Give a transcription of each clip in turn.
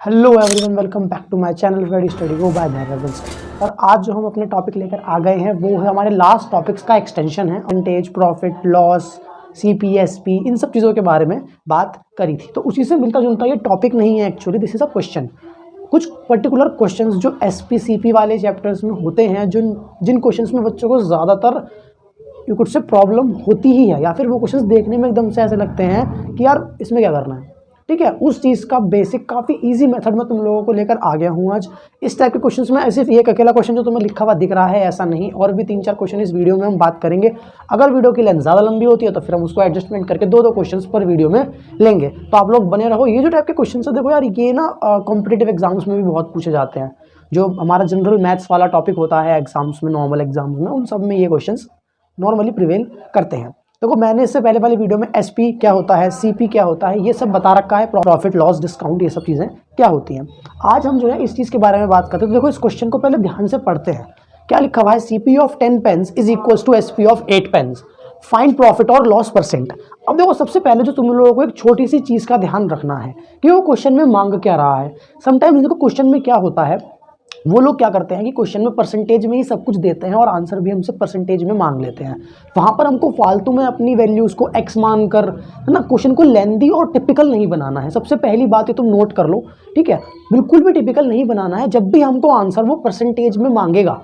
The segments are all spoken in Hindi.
Hello everyone, welcome back to my channel ready study go by that. और आज जो हम अपने टॉपिक लेकर आ गए हैं वो है हमारे लास्ट टॉपिक्स का एक्सटेंशन है। Percentage, profit, loss, CP, SP, इन सब चीज़ों के बारे में बात करी थी। तो उसी से मिलता जुलता ये टॉपिक नहीं है actually, this is a question. कुछ पर्टिकुलर क्वेश्चंस जो एसपी सीपी वाले चैप्टर्स में होते हैं, जिन क्वेश्चंस में बच्चों को ज़्यादातर यू कुड से प्रॉब्लम होती ही है, या फिर वो क्वेश्चंस देखने में एकदम से ऐसे लगते हैं कि यार इसमें क्या करना है। ठीक है, उस चीज़ का बेसिक काफ़ी इजी मेथड में तुम लोगों को लेकर आ गया हूँ आज। इस टाइप के क्वेश्चंस में सिर्फ एक अकेला क्वेश्चन जो तुम्हें लिखा हुआ दिख रहा है ऐसा नहीं, और भी 3-4 क्वेश्चन इस वीडियो में हम बात करेंगे। अगर वीडियो की लेंथ ज़्यादा लंबी होती है तो फिर हम उसको एडजस्टमेंट करके 2-2 क्वेश्चन पर वीडियो में लेंगे। तो आप लोग बने रहो। ये जो टाइप के क्वेश्चन है, देखो यार, ये ना कॉम्पिटेटिव एग्जाम्स में भी बहुत पूछे जाते हैं। जो हमारा जनरल मैथ्स वाला टॉपिक होता है एग्जाम्स में, नॉर्मल एग्जाम्स में, उन सब में ये क्वेश्चन नॉर्मली प्रिवेल करते हैं। देखो, मैंने इससे पहले वाली वीडियो में एसपी क्या होता है, सीपी क्या होता है, ये सब बता रखा है। प्रॉफिट, लॉस, डिस्काउंट, ये सब चीज़ें क्या होती हैं। आज हम जो है इस चीज़ के बारे में बात करते हैं। तो देखो, इस क्वेश्चन को पहले ध्यान से पढ़ते हैं। क्या लिखा हुआ है? CP of 10 pens is equals to SP of 8 pens, find profit और लॉस परसेंट। अब देखो, सबसे पहले जो तुम लोगों को एक छोटी सी चीज़ का ध्यान रखना है कि वो क्वेश्चन में मांग क्या रहा है। समटाइम्स देखो, क्वेश्चन में क्या होता है, वो लोग क्या करते हैं कि क्वेश्चन में परसेंटेज में ही सब कुछ देते हैं और आंसर भी हमसे परसेंटेज में मांग लेते हैं। वहाँ पर हमको फालतू में अपनी वैल्यूज़ को एक्स मान कर, है ना, क्वेश्चन को लेंदी और टिपिकल नहीं बनाना है। सबसे पहली बात ये तुम नोट कर लो, ठीक है। बिल्कुल भी टिपिकल नहीं बनाना है। जब भी हमको आंसर वो परसेंटेज में मांगेगा,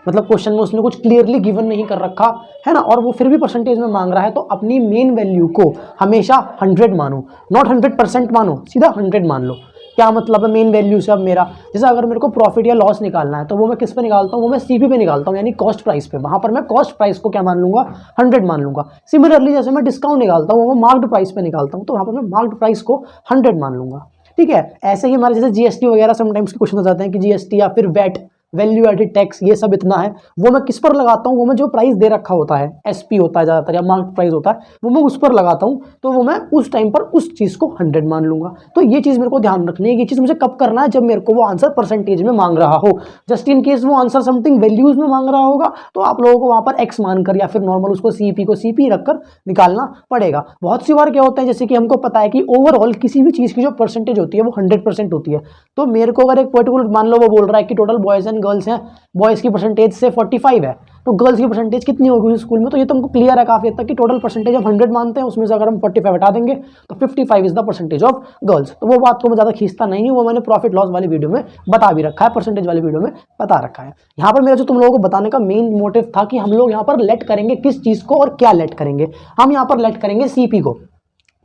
मतलब क्वेश्चन में उसने कुछ क्लियरली गिवन नहीं कर रखा है ना, और वो फिर भी परसेंटेज में मांग रहा है, तो अपनी मेन वैल्यू को हमेशा 100 मानो, नॉट 100% मानो, सीधा 100 मान लो। क्या मतलब है मेन वैल्यू से? अब मेरा जैसे अगर मेरे को प्रॉफिट या लॉस निकालना है तो वो मैं किस पे निकालता हूँ? वो मैं सीपी पे निकालता हूँ, यानी कॉस्ट प्राइस पे। वहाँ पर मैं कॉस्ट प्राइस को क्या मान लूंगा? 100 मान लूंगा। सिमिलरली जैसे मैं डिस्काउंट निकालता हूँ, वो मार्क्ड प्राइस पे निकालता हूँ, तो वहाँ पर मैं मार्क्ड प्राइस को 100 मान लूंगा। ठीक है। ऐसे ही हमारे जैसे जीएसटी वगैरह समटाइम्स के क्वेश्चन हो जाते हैं कि जीएसटी या फिर वैट, वैल्यू एडेड टैक्स, ये सब इतना है, वो मैं किस पर लगाता हूँ? वो मैं जो प्राइस दे रखा होता है, एसपी होता है ज़्यादातर या मार्केट प्राइस होता है, वो मैं उस पर लगाता हूँ। तो वो मैं उस टाइम पर उस चीज़ को 100 मान लूंगा। तो ये चीज़ मेरे को ध्यान रखनी है। ये चीज़ मुझे कब करना है? जब मेरे को वो आंसर परसेंटेज में मांग रहा हो। जस्ट इन केस वो आंसर समथिंग वैल्यूज में मांग रहा होगा तो आप लोगों को वहाँ पर एक्स मानकर या फिर नॉर्मल उसको सीपी को सीपी रखकर निकालना पड़ेगा। बहुत सी बार क्या होता है, जैसे कि हमको पता है कि ओवरऑल किसी भी चीज़ की जो परसेंटेज होती है वो 100% होती है। तो मेरे को अगर एक पर्टिकुलर, मान लो वो बोल रहा है कि टोटल बॉयज़ एंड गर्ल्स हैं, बॉयज़ की परसेंटेज से 45 है, तो गर्ल्स की परसेंटेज कितनी होगी उस स्कूल में? तो ये तुमको क्लियर है काफ़ी हद तक कि टोटल परसेंटेज हम 100 मानते हैं, उसमें से अगर हम 45 हटा देंगे तो 55 is the percentage of girls. तो वो बात को मैं ज़्यादा खींचता नहीं हूँ, वो मैंने प्रॉफिट लॉस वाली वीडियो में बता भी रखा है, परसेंटेज वाली वीडियो में बता रखा है। यहाँ पर मेरा जो तुम लोगों को बताने का मेन मोटिव था कि हम लोग यहाँ पर लेट करेंगे किस चीज़ को और क्या लेट करेंगे। हम यहाँ पर लेट करेंगे सीपी को।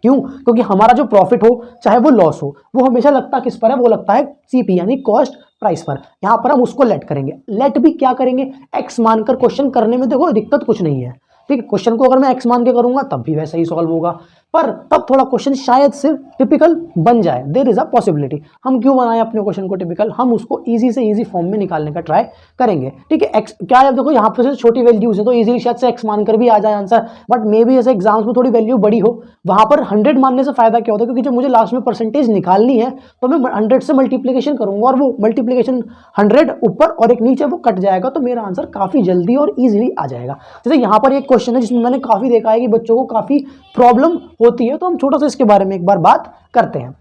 क्यों? क्योंकि हमारा जो प्रॉफिट हो चाहे वो लॉस हो, वो हमेशा लगता किस पर है? वो लगता है सीपी यानी कॉस्ट प्राइस पर। यहां पर हम उसको लेट करेंगे। लेट भी क्या करेंगे? एक्स मानकर। क्वेश्चन करने में देखो दिक्कत कुछ नहीं है, ठीक है। क्वेश्चन को अगर मैं एक्स मान के करूंगा तब भी वैसे ही सॉल्व होगा, पर तब थोड़ा क्वेश्चन शायद से टिपिकल बन जाए। There is a possibility. हम क्यों बनाएं अपने क्वेश्चन को टिपिकल? हम उसको इजी से इजी फॉर्म में निकालने का ट्राई करेंगे, ठीक है। एक्स क्या है, देखो यहाँ पर छोटी वैल्यूज है तो इजीली शायद से एक्स मानकर भी आ जाए आंसर, बट मे बी ऐसे एग्जाम्स में थोड़ी वैल्यू बड़ी हो, वहां पर 100 मानने से फायदा क्या होता है? क्योंकि जब मुझे लास्ट में परसेंटेज निकालनी है तो मैं 100 से मल्टीप्लीकेशन करूंगा, और वो मल्टीप्लीकेशन 100 ऊपर और एक नीचे वो कट जाएगा, तो मेरा आंसर काफी जल्दी और इजीली आ जाएगा। जैसे यहाँ पर एक क्वेश्चन है जिसमें मैंने काफी देखा है कि बच्चों को काफी प्रॉब्लम होती है, तो हम छोटा सा इसके बारे में एक बार बात करते हैं।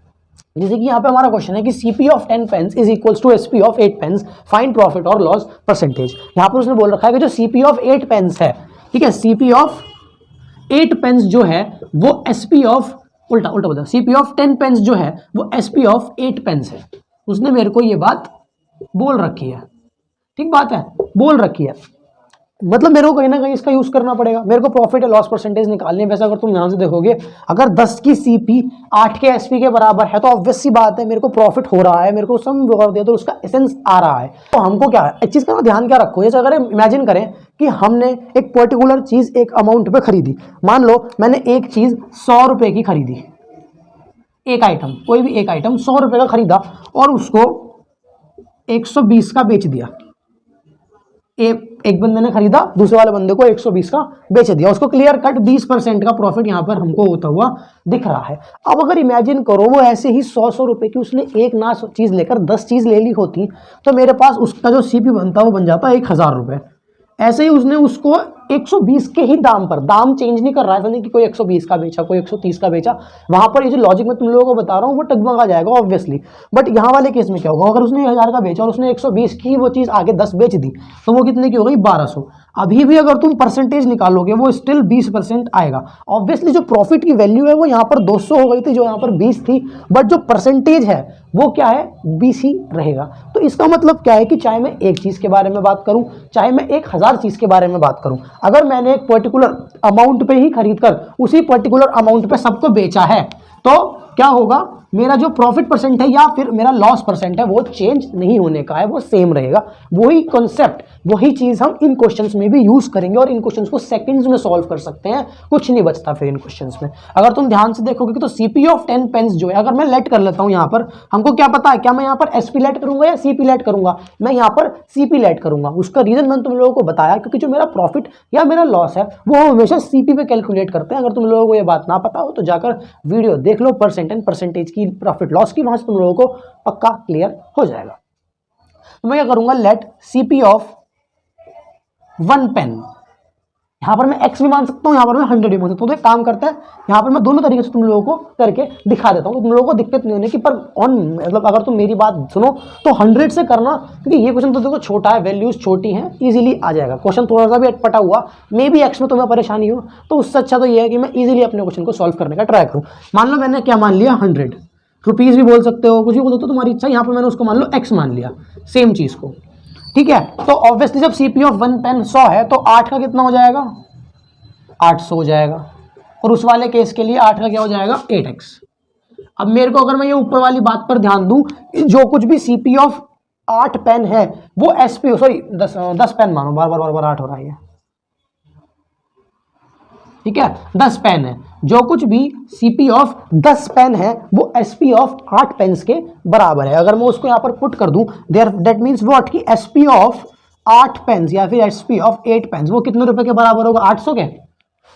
जैसे कि यहाँ पे हमारा क्वेश्चन है कि CP of 10 pens is equals to SP of 8 pens, find profit और लॉस परसेंटेज। यहाँ पर उसने बोल रखा है कि जो सीपी ऑफ 8 पेन्स है, ठीक है, सीपी ऑफ 8 पेन्स जो है वो एसपी ऑफ, उल्टा बोलता, सीपी ऑफ 10 पेन्स जो है वो एसपी ऑफ 8 पेन्स है। उसने मेरे को ये बात बोल रखी है, ठीक बात है, बोल रखी है। मतलब मेरे को कहीं ना कहीं इसका यूज करना पड़ेगा। मेरे को प्रॉफिट या लॉस परसेंटेज निकालने है। वैसे अगर तुम ध्यान से देखोगे, अगर 10 की सीपी 8 के एसपी के बराबर है तो ऑब्वियस सी बात है मेरे को प्रॉफिट हो रहा है, मेरे को सम दे तो उसका एसेंस आ रहा है। तो हमको क्या है, एक चीज का ध्यान क्या रखो। जैसे अगर इमेजिन करें कि हमने एक पर्टिकुलर चीज एक अमाउंट पे खरीदी, मान लो मैंने एक चीज 100 रुपए की खरीदी, एक आइटम, कोई भी एक आइटम 100 रुपए का खरीदा और उसको 120 का बेच दिया। एक बंदे ने खरीदा, दूसरे वाले बंदे को 120 का बेच दिया, उसको क्लियर कट 20% का प्रॉफिट यहाँ पर हमको होता हुआ दिख रहा है। अब अगर इमेजिन करो वो ऐसे ही 100 रुपए की उसने एक ना चीज लेकर 10 चीज ले ली होती, तो मेरे पास उसका जो सीपी बनता वो बन जाता 1000 रुपए। ऐसे ही उसने उसको 120 के ही दाम पर, दाम चेंज नहीं कर रहा है, ऐसा नहीं कि कोई 120 का बेचा कोई 130 का बेचा, वहां पर ये जो लॉजिक मैं तुम लोगों को बता रहा हूँ वो टगमगा जाएगा ऑब्वियसली। बट यहाँ वाले केस में क्या होगा, अगर उसने 1000 का बेचा और उसने 120 की वो चीज़ आगे 10 बेच दी तो वो कितने की हो गई, 1200। अभी भी अगर तुम परसेंटेज निकालोगे वो स्टिल 20% आएगा। ऑब्वियसली जो प्रॉफिट की वैल्यू है वो यहाँ पर 200 हो गई थी, जो यहाँ पर 20 थी, बट जो परसेंटेज है वो क्या है, 20 ही रहेगा। तो इसका मतलब क्या है कि चाहे मैं एक चीज़ के बारे में बात करूं, चाहे मैं 1000 चीज़ के बारे में बात करूं, अगर मैंने एक पर्टिकुलर अमाउंट पे ही खरीद कर उसी पर्टिकुलर अमाउंट पे सबको बेचा है तो क्या होगा, मेरा जो प्रॉफिट परसेंट है या फिर मेरा लॉस परसेंट है वो चेंज नहीं होने का है, वो सेम रहेगा। वही कॉन्सेप्ट, वही चीज़ हम इन क्वेश्चंस में भी यूज़ करेंगे और इन क्वेश्चंस को सेकंड्स में सॉल्व कर सकते हैं, कुछ नहीं बचता फिर इन क्वेश्चंस में। अगर तुम ध्यान से देखोगे तो सीपी ऑफ 10 पेन्स जो है, अगर मैं लेट कर लेता हूँ यहाँ पर, हमको क्या पता है, क्या मैं यहाँ पर एसपी लेट करूंगा या सीपी लेट करूंगा, मैं यहाँ पर सीपी लेट करूंगा। उसका रीजन मैंने तुम लोगों को बताया, क्योंकि जो मेरा प्रॉफिट या मेरा लॉस है वो हम हमेशा सीपी पे कैलकुलेट करते हैं। अगर तुम लोगों को ये बात ना पता हो तो जाकर वीडियो देख लो परसेंट एंड परसेंटेज की, प्रॉफिट लॉस की, वहां से तुम लोगों को पक्का क्लियर हो जाएगा। तो मैं क्या करूंगा, लेट सीपी ऑफ 1 पेन, यहां पर मैं x भी मान सकता हूं, यहां पर मैं 100 भी मान सकता हूं। तो एक काम करता है, यहां पर मैं दोनों तरीके से तुम लोगों को करके दिखा देता हूं, तुम लोगों को दिक्कत नहीं होने की। पर ऑन मतलब अगर तुम मेरी बात सुनो तो 100 से करना, क्योंकि ये क्वेश्चन तो देखो छोटा है, वैल्यूज छोटी हैं, इजीली आ जाएगा। क्वेश्चन थोड़ा सा भी अटपटा हुआ, मे बी एक्स में तुम्हें परेशानी हो, तो उससे अच्छा तो ये है कि मैं इजीली अपने क्वेश्चन को सॉल्व करने का ट्राई करूँ। मान लो मैंने क्या मान लिया, 100 रुपीज़ भी बोल सकते हो, कुछ भी बोल सकते हो, तुम्हारी इच्छा। यहाँ पर मैंने उसको मान लो x मान लिया, सेम चीज़ को, ठीक है। तो ऑब्वियसली जब सीपी ऑफ 1 पेन 100 है तो 8 का कितना हो जाएगा, 800 हो जाएगा। और उस वाले केस के लिए 8 का क्या हो जाएगा, 8x। अब मेरे को अगर मैं ये ऊपर वाली बात पर ध्यान दूं, जो कुछ भी सीपी ऑफ 8 पेन है वो एसपी, सॉरी 10 पेन मानो, बार बार 8 हो रहा है, ठीक है, 10 पेन है। जो कुछ भी सीपी ऑफ 10 पेन है वो एसपी ऑफ 8 पेन्स के बराबर है। अगर मैं उसको यहाँ पर पुट कर दूं, देयर दैट मीन्स व्हाट, कि एसपी ऑफ 8 पेन्स या फिर एसपी ऑफ 8 पेन्स वो कितने रुपए के बराबर होगा, 800 के।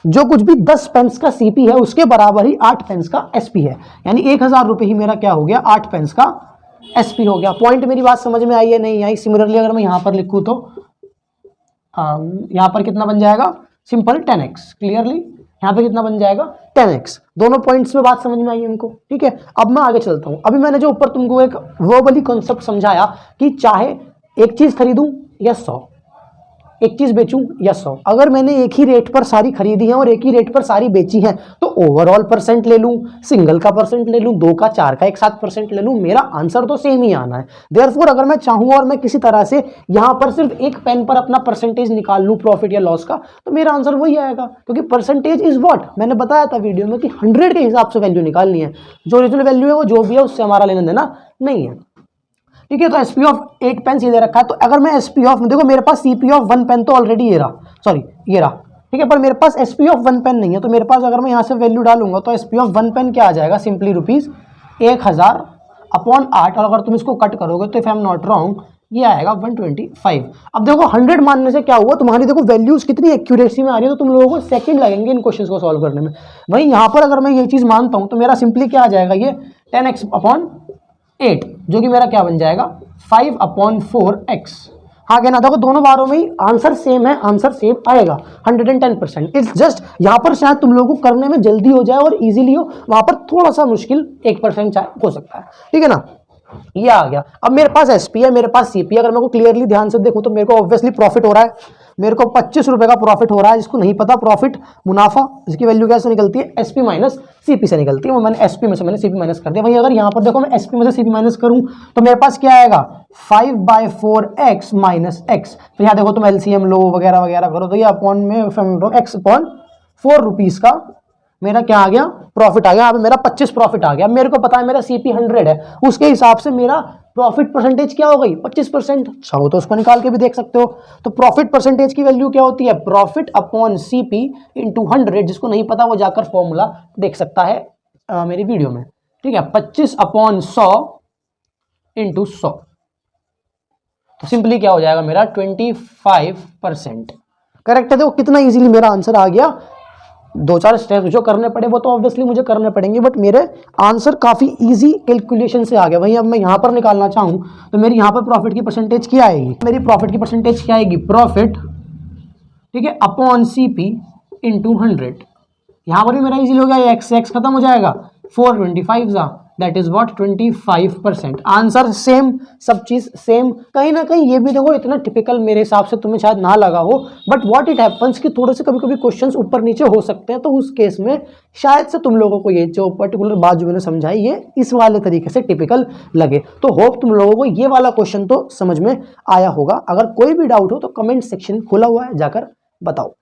जो कुछ भी 10 पेन्स का सीपी है उसके बराबर ही 8 पेन्स का एसपी है, यानी 1000 रुपये ही मेरा क्या हो गया, 8 पेन्स का एसपी हो गया। पॉइंट मेरी बात समझ में आई है, नहीं आई? सिमिलरली अगर मैं यहाँ पर लिखूँ तो यहाँ पर कितना बन जाएगा, सिंपल 10x। क्लियरली यहाँ पे कितना बन जाएगा, 10x। दोनों पॉइंट्स में बात समझ में आई हमको, ठीक है। अब मैं आगे चलता हूँ। अभी मैंने जो ऊपर तुमको एक वर्बली कॉन्सेप्ट समझाया कि चाहे एक चीज खरीदूं या 100, एक चीज बेचूं या 100, अगर मैंने एक ही रेट पर सारी खरीदी है और एक ही रेट पर सारी बेची है तो ओवरऑल परसेंट ले लूं, सिंगल का परसेंट ले लूं, 2 का 4 का एक साथ परसेंट ले लूं, मेरा आंसर तो सेम ही आना है। देयरफॉर अगर मैं चाहूं और मैं किसी तरह से यहां पर सिर्फ एक पेन पर अपना परसेंटेज निकाल लूं प्रॉफिट या लॉस का, तो मेरा आंसर वही आएगा, क्योंकि परसेंटेज इज व्हाट, मैंने बताया था वीडियो में कि 100 के हिसाब से वैल्यू निकालनी है। जो ओरिजिनल वैल्यू है वो जो भी है उससे हमारा लेना देना नहीं है, ठीक है। तो एसपी ऑफ 8 पेन सीधे रखा है। तो अगर मैं एसपी ऑफ, देखो मेरे पास सीपी ऑफ 1 पेन तो ऑलरेडी ये रहा, सॉरी ये रहा, ठीक है, पर मेरे पास एसपी ऑफ 1 पेन नहीं है। तो मेरे पास अगर मैं यहाँ से वैल्यू डालूंगा तो एसपी ऑफ 1 पेन क्या आ जाएगा, सिंपली रुपीज 1000 अपॉन 8, और अगर तुम इसको कट करोगे तो if I am not wrong ये आएगा 125। अब देखो 100 मानने से क्या हुआ, तुम्हारी देखो वैल्यूज कितनी एक्यूरेसी में आ रही है, तो तुम लोगों को सेकंड लगेंगे इन क्वेश्चंस को सॉल्व करने में। वहीं यहाँ पर अगर मैं ये चीज मानता हूँ तो मेरा सिंपली क्या आ जाएगा, ये 10x अपॉन 8, जो कि मेरा क्या बन जाएगा 5 अपॉन 4x। हाँ क्या ना, देखो दोनों बारों में ही आंसर सेम है, आंसर सेम आएगा 110%। इट्स जस्ट यहाँ पर शायद तुम लोगों को करने में जल्दी हो जाए और इजीली हो, वहां पर थोड़ा सा मुश्किल 1% हो सकता है, ठीक है ना। ये आ गया। अब मेरे पास एसपी है, मेरे पास सीपी है। अगर मेरे को क्लियरली ध्यान से देखूं तो मेरे को ऑब्वियसली प्रॉफिट हो रहा है, मेरे को 25 रुपए का प्रॉफिट हो रहा है। जिसको नहीं पता प्रॉफिट मुनाफा, इसकी वैल्यू कैसे निकलती है, एसपी माइनस सीपी से निकलती है। वो मैंने एसपी में से मैंने सीपी माइनस कर दिया। वहीं अगर यहाँ पर देखो मैं एसपी में से सीपी माइनस करूं तो मेरे पास क्या आएगा 5/4x माइनस एक्स। तो यहाँ देखो तुम एलसीएम लो वगैरह वगैरह करो तो ये अपॉन में एक्स अपॉन 4 रुपीज का मेरा क्या आ गया, प्रॉफिट आ गया। यहाँ पे मेरा 25 प्रॉफिट आ गया। मेरे को पता है मेरा सीपी 100 है, उसके हिसाब से मेरा प्रॉफिट परसेंटेज क्या हो गई 25%। चाहो तो उसको निकाल के भी देख सकते हो। तो प्रॉफिट परसेंटेज की वैल्यू क्या होती है, प्रॉफिट अपॉन सीपी इंटू 100। जिसको नहीं पता वो जाकर फॉर्मूला देख सकता है मेरी वीडियो में, ठीक है। 25 अपॉन 100 इंटू 100, तो सिंपली क्या हो जाएगा मेरा 25%। करेक्ट है। देखो कितना इजीली मेरा आंसर आ गया। 2-4 स्टेप्स जो करने पड़े वो तो ऑब्वियसली मुझे करने पड़ेंगे, बट मेरे आंसर काफी इजी कैलकुलेशन से आ गया। वहीं अब मैं यहाँ पर निकालना चाहूँ तो मेरी यहाँ पर प्रॉफिट की परसेंटेज क्या आएगी, मेरी प्रॉफिट की परसेंटेज क्या आएगी, प्रॉफिट ठीक है, अपॉन सी पी इंटू 100। यहाँ पर भी मेरा इजीली हो गया, ये एक्स खत्म हो जाएगा, 425 that is what 25%। Answer same, सब चीज सेम। कहीं ना कहीं ये भी देखो इतना टिपिकल मेरे हिसाब से तुम्हें शायद ना लगा हो, बट व्हाट इट हैपन्स कि थोड़े से कभी कभी क्वेश्चंस ऊपर नीचे हो सकते हैं, तो उस केस में शायद से तुम लोगों को ये जो पर्टिकुलर बात जो मैंने समझाई ये इस वाले तरीके से टिपिकल लगे। तो होप तुम लोगों को ये वाला क्वेश्चन तो समझ में आया होगा। अगर कोई भी डाउट हो तो कमेंट सेक्शन खुला हुआ है, जाकर बताओ।